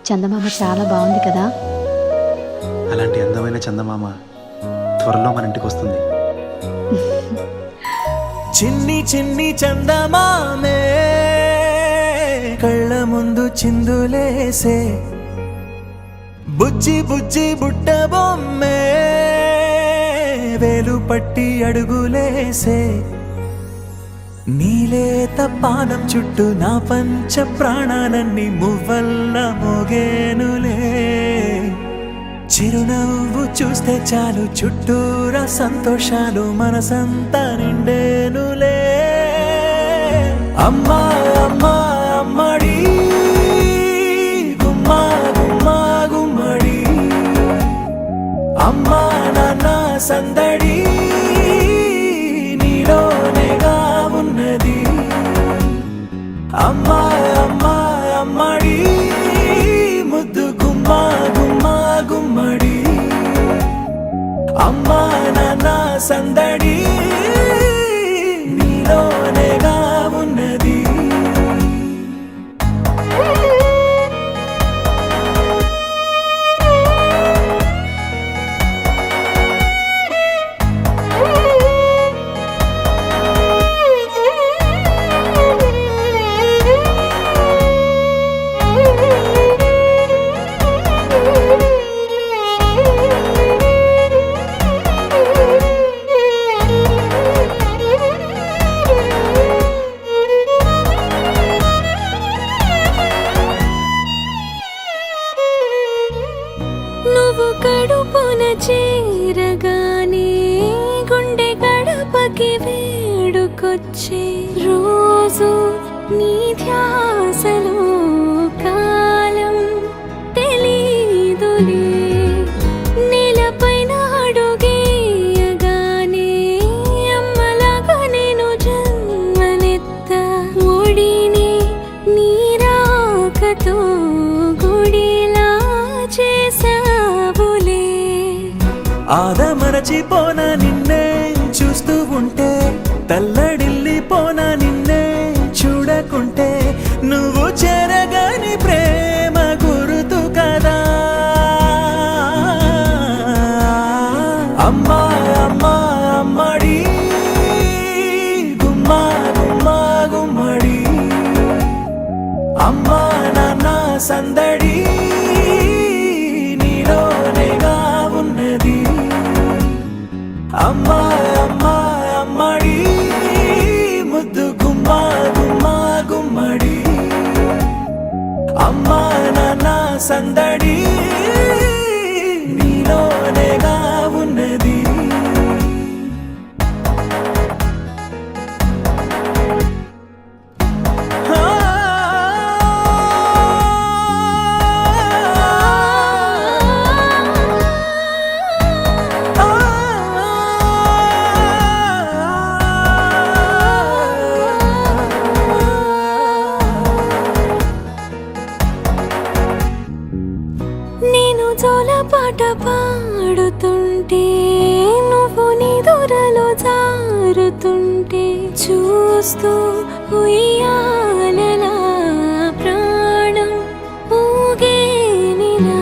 చందమామ చాలా బాగుంది కదా. అలాంటి అందమైన చందమామ త్వరలో మన ఇంటికి వస్తుంది. చిన్ని చిన్ని చందమామే కళ్ళ ముందు చిందులేసే, బుజ్జి బుజ్జి బుట్ట బొమ్మే వేలు పట్టి అడుగులేసే, నీలేత పానం చుట్టూ నా పంచ ప్రాణాలన్నీ మువ్వల్ల మోగేనులే, చిరునవ్వు చూస్తే చాలు చుట్టూరా సంతోషాలు మనసంతా నిండేనులే. అమ్మా అమ్మా అమ్మడి గుమ్మా గుమ్మా గుమ్మడి, అమ్మా నాన్న సందడి నీలోనేగా ఉన్నది. అమ్మా అమ్మా అమ్మడి ముద్దు గుమ్మా గుమ్మా గుమ్మడి, అమ్మా నాన్న సందడి నీలోనేగా ఉన్నది. నువ్వు కడుపున చేరగానే గుండె గడపకి వేడుకొచ్చే, రోజు నీ ధ్యాసలో కాలం తెలీదులే, నేలపైన అడుగేయగానే అమ్మలాగా నేను జన్మనెత్త, ఒడిని నీ రాకతో గుడిలా చేసావులే. ఆదమరచిపోన నిన్నే చూస్తూ ఉంటే, తల్లడిల్లిపోన నిన్నే చూడకుంటే, నువ్వు చెరగని ప్రేమ గురుతు కదా. అమ్మా అమ్మా అమ్మడి గుమ్మా గుమ్మా గుమ్మడి, అమ్మా నాన్న సందడి నీలోనేగా ఉన్నది. అమ్మా అమ్మా అమ్మడి ముద్దు గుమ్మా గుమ్మా గుమ్మడి, అమ్మా నాన్న సందడి నీలోనేగా ఉన్నది. నేను జోలపాట పాడుతుంటే, నువ్వు నిదురలో జారుతుంటే, చూస్తూ ఉయ్యాలలా ప్రాణం ఊగేనిలా,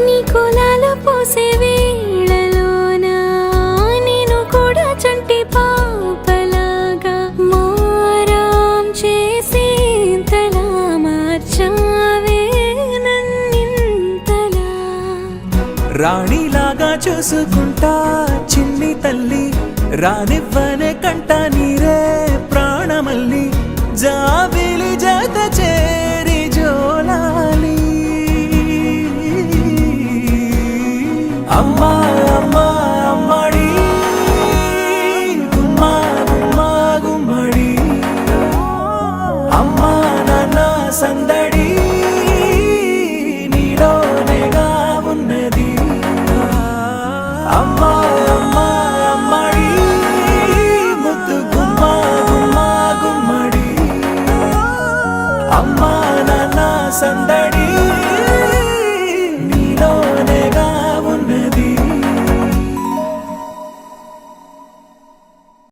నీ కులాల పోసే వేళలోన నేను కూడా చంటి పాపలాగా మారాం చేసేంతలా మార్చావే నన్నింతలా. రాణిలాగా చూసుకుంటా చిన్ని తల్లి, రానివ్వనే కంట నీరే ప్రాణమల్లి, జాబ్